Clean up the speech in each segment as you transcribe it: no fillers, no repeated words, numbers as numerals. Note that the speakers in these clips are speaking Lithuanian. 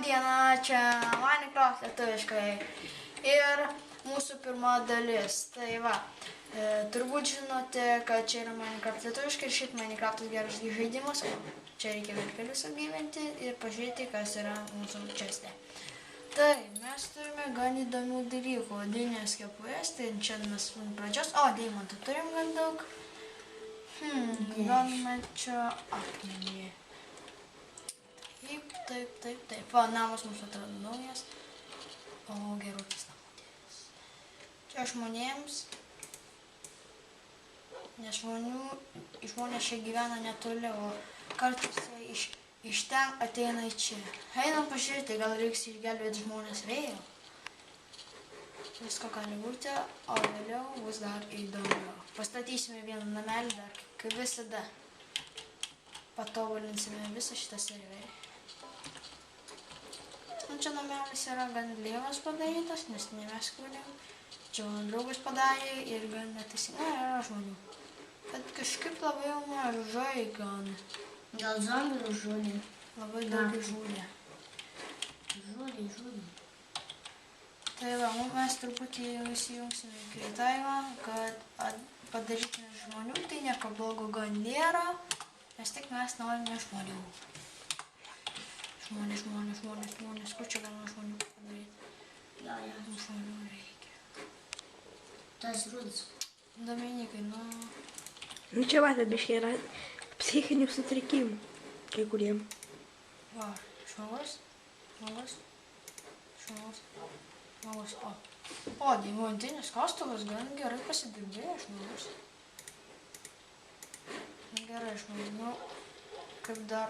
diena, čia Minecraft lietuviškai ir mūsų pirma dalis. Tai va, turbūt žinote, kad čia yra Minecraft lietuviškai ir šit Minecraftas geras žaidimas. Čia reikia verkelius atgyventi ir pažiūrėti, kas yra mūsų česte. Tai mes turime gan įdomių dalykų, odinės kepurės, tai čia mes pradžios, deimantų turim gan daug. Ganmečio akmenį. Taip. Va, namas mūsų atrado naujas. O, gerutis namutis. Čia žmonėms. Nes žmonės čia gyvena netoli, o kartais iš ten ateina į čia. Einam pažiūrėti, gal reiks išgelbėti žmonės vėjo. Visko gali būti, o vėliau bus dar įdomiau. Pastatysime vieną namelį dar, kaip visada. Patobulinsime visą šitą serverį. Čia namelis yra gan lievas padarytas, nes ne mes kūrėm. Čia mano draugas padarė ir gan neteisingai yra žmonių. Bet kažkaip labai jau mažai gan. Gal zombių žudė? Labai daug žudė. Žudė. Tai va, mes truputį įsijungsime į kreitavimą, kad padarytume žmonių, tai nieko blogo gan nėra, nes tik mes norime žmonių. Žmonės, kur čia galima žmonių padaryti? Žmonių reikia. Tas rūdas. Dominikai, Nu čia matė, biškai yra psichinių sutrikimų kai kuriem. Va, žmogus. O, deimantinis kastuvas gan gerai pasidirbėjo žmogus. Gerai žmogus, kaip dar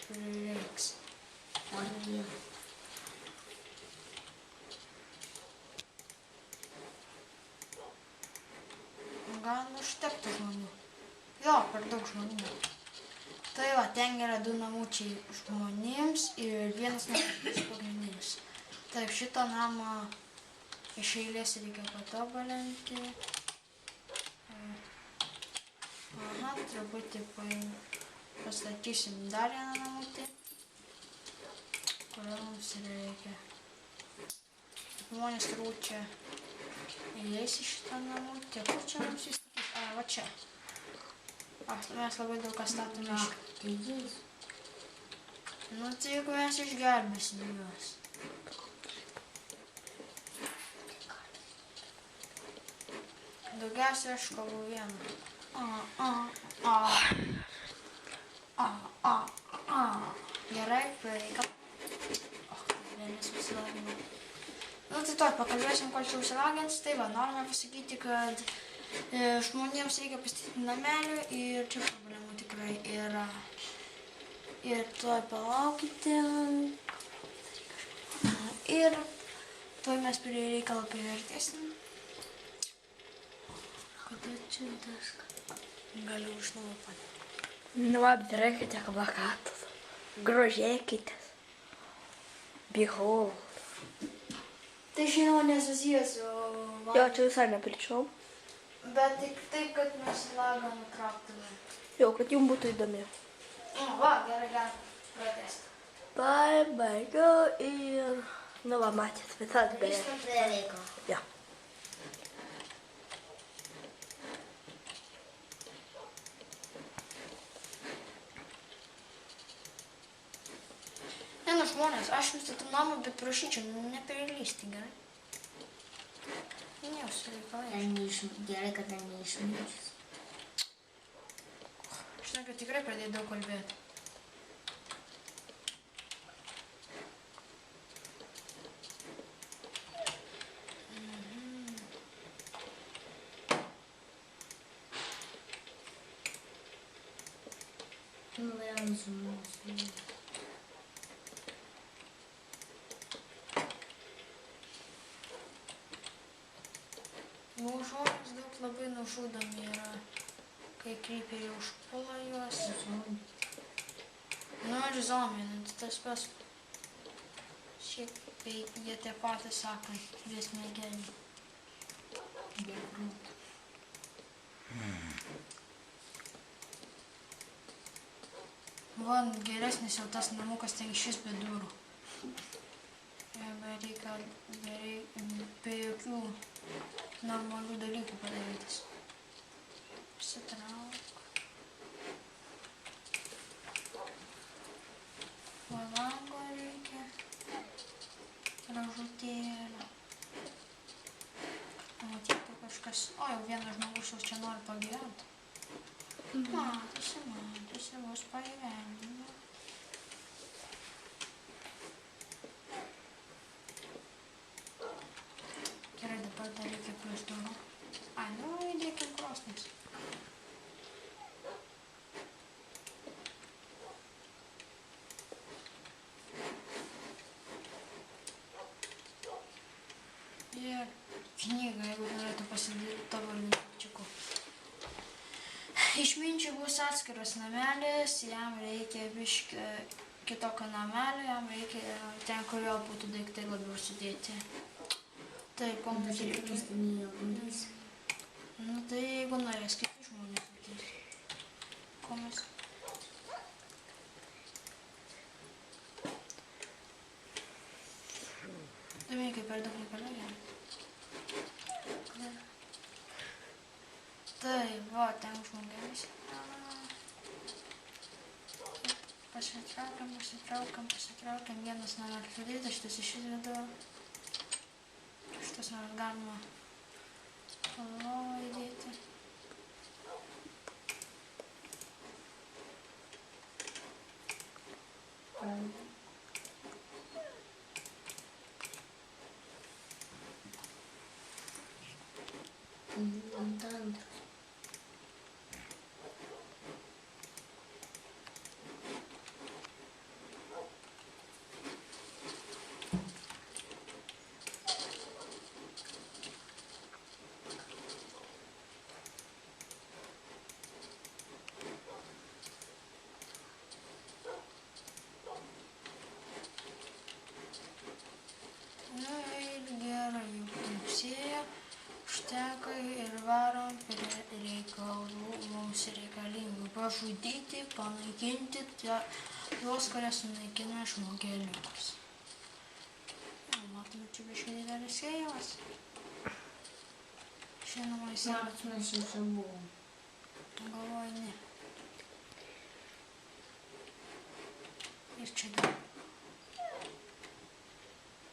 prireiks. Gal užtektų žmonių. Jo, per daug žmonių. Tai va, ten yra 2 namučiai žmonėms ir vienas namučiai pagrindinis. Taip, šitą namą iš eilės reikia patobulinti. Aha, truputį pastatysim dar vieną namutį, kurio mums reikia. Žmonės turbūt čia įeis į šitą namutį. Kur čia mums įstatyti? Va čia. Mes labai daug ką statome iš. Nu, tai jeigu mes išgelbėsim juos. Daugiausia aš kalbu vieną. Gerai, reikia. Vienas užsilagino. Nu, tai toj, pakalbėsim, kol čia užsilagins. Tai va, norime pasakyti, kad žmonėms reikia pastatyti namelį ir čia problemų tikrai yra. Ir toj palaukite. Ir toj mes prie reikalą privertėsim. Kada čia daska? Galiu iš naujo padėti. Nu, apdrėkite plakatus. Grožėkitės. Behold. Tai žinoma nesusijęs su... Jo, čia visai nepilčiau. Bet tik taip, kad mes lagą nutrauktume. Jo, kad jums būtų įdomi. Va, gerai, pratęsti. Pabaigiau ir... Nu, va, matėt, visat beje. Viskas prie reikalo. Jo. Ne, žmonės, aš nustatau namą, bet prašyčiau, neprilysti, gerai? Neužsireikalai. Gerai, kad ten neišminčius. Žinau, kad tikrai pradėjau daug kalbėti. Žmonės daug labai nužudomi yra, kai kryperiai užpuola juos. Nu ir zombiai, tas pas. Šiaip jie tie patys sako, vis mėgėni. Va, geresnis jau tas namukas ten šis be durų. be jokių normalių dalykų padarytas. Pasitrauk. Lango reikia. Ražutėlę. Matyti kažkas. O, jau vienas žmogus jau čia nori pagyventi. Matosi, bus pagyvenimo. Gerai, dabar dar reikia plius durų. Ai, nu, įdėkim krosnis. Ir knygą, jeigu norėtų pasitobulinti čiukų. Išminčiui bus atskiras namelis, jam reikia biškį kitokio namelio, jam reikia ten, kur jo būtų daiktai labiau sudėti. Tai kompiuteris. Nu tai jeigu norės, kiti žmonės ateis. Komis. Dominykai per daug nepaleidžiam. Tai va, ten žmonėmis. Pasitraukiam. Vienas namelis sudėtas, šitas išveda. Šitas nors galima lovą įdėti. Ant antros. Nu ir gerai, jau tamsėja. Užteka ir varom prie reikalų. Mums reikalingų pažudyti, panaikinti tuos, kurie sunaikina žmogeliukus. Matome, čia biškai didelis skėjimas. Žinoma, jis yra. Nors mes jau čia buvom. Galvoju, ne. Ir čia daug.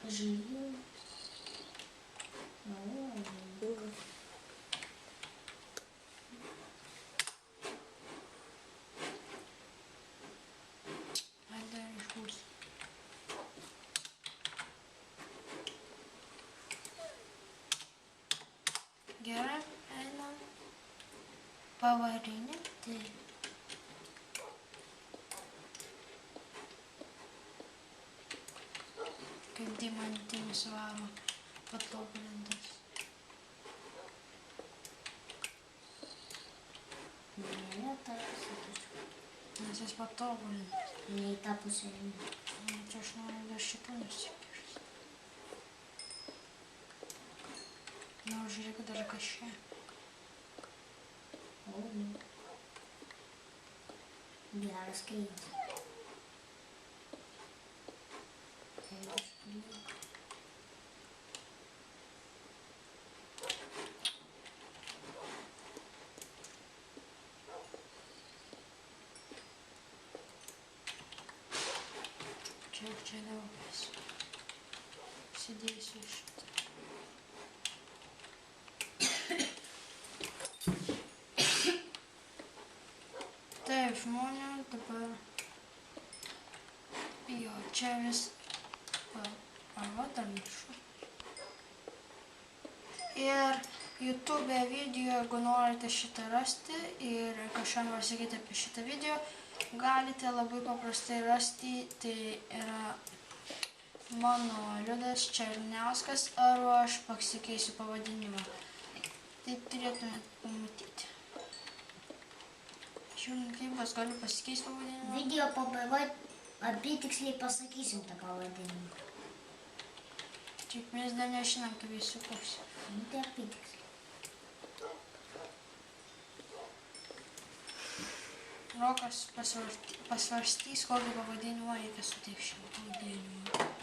Žygių. Ai, dar išbūs. Gerai, einam. Pavarinė. Tai. Kaip diamantinis varo patobulintas. Ne, ta pusė. Nes jis patobulintas. Ne į tą pusę. Čia aš noriu dar šitą nusikirsti. Nu, žiūrėk, dar kažką. O, ne. Geras skaitas. Čia daug. Sėdėsiu šitą. Taip, žmonių dabar. Jo, čia vis. Arba dar viršų. Ir YouTube video, jeigu norite šitą rasti ir kažkam pasakyti apie šitą video, galite labai paprastai rasti. Tai yra mano Liudas Černiauskas arba aš pasikeisiu pavadinimą. Tai turėtumėte pamatyti. Žiūrint, kaip aš galiu pasikeisti pavadinimą. Video pabaigoje apytiksliai pasakysim tą pavadinimą. Tik mes dar nežinom, kaip jis sukurs. Nu, tai apytiksliai. Rokas pasvarstys, kokį pavadinimą reikia suteikti šiam pavadinimui.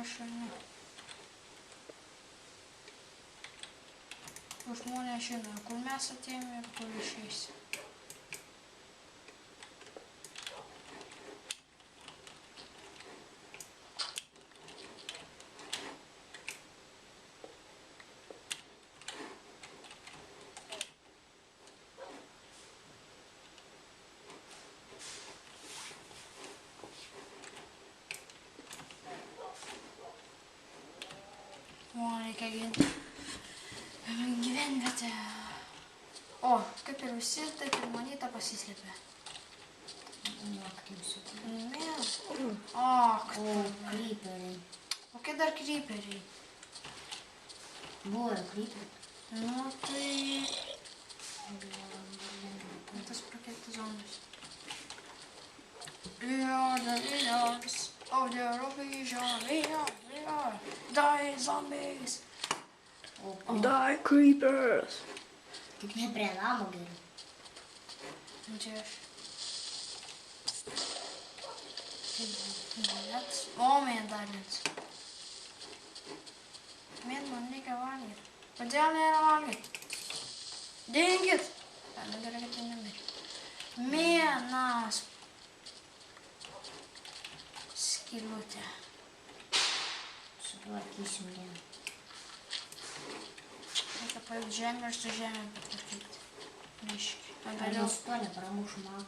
mašina. O žmonės žino, kur mes atėjome ir kur išeisi. O, reikia gyvenvietę. O, kaip ir visi, taip ir Monyta pasislėpė. Naktį visokių. Ne. O, O, kryperiai. kokie dar kryperiai. Buvo kryperiai. Nu, tai... Tas prakeiktas zombis. We are the leaders of the Eurovision. We are die zombies. O, Die creepers! tik ne prie namo geriau. Nu, čia aš. O, man dar viens. Man reikia valgyti. Kodėl nėra valgyti? Dingit! Nu, gerai, kad tai nemirė. Mėnas. Skylutė. Sutvarkysim dieną. Reikia paimti žemę ir su žemė patvarkyti. Biškį. Ar Vėliau. jūs to nepramuš man?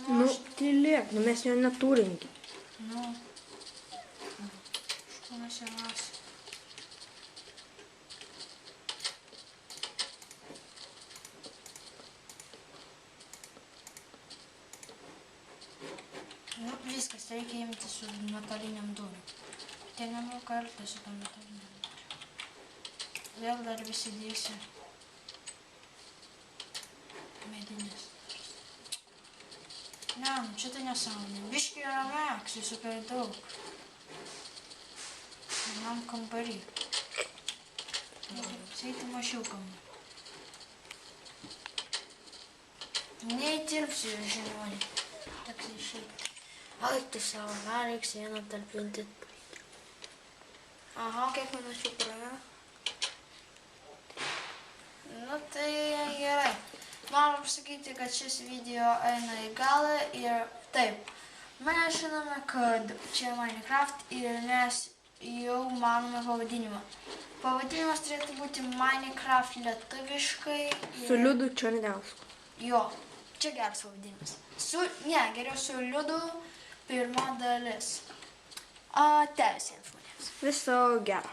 Nu, tylėk, nu mes jo neturim. Nu. Škūnas ir vas. Nu, viskas, reikia imti su metaliniam durim. Tai nemanau kartą su tom metaliniam durim. Vėl dar visi dėsi medinės. Ne, nu čia tai nesąmonė. Biškį yra meks, visų per daug. Vienam kambarį. Sėti mažiau kambarį. Neįtirpsiu, žinoni. Toks išeiti. Eikti savo, dar reiks vieną talpinti. Aha, kiek minučių praėjo? Nu tai gerai. Noriu pasakyti, kad šis video eina į galą ir taip. Mes žinome, kad čia Minecraft ir mes jau manome pavadinimą. Pavadinimas turėtų būti Minecraft lietuviškai. Su Liudu Černiausku. Jo, čia geras pavadinimas. Geriau su Liudu pirma dalis. Ate visiems žmonėms. Viso gero.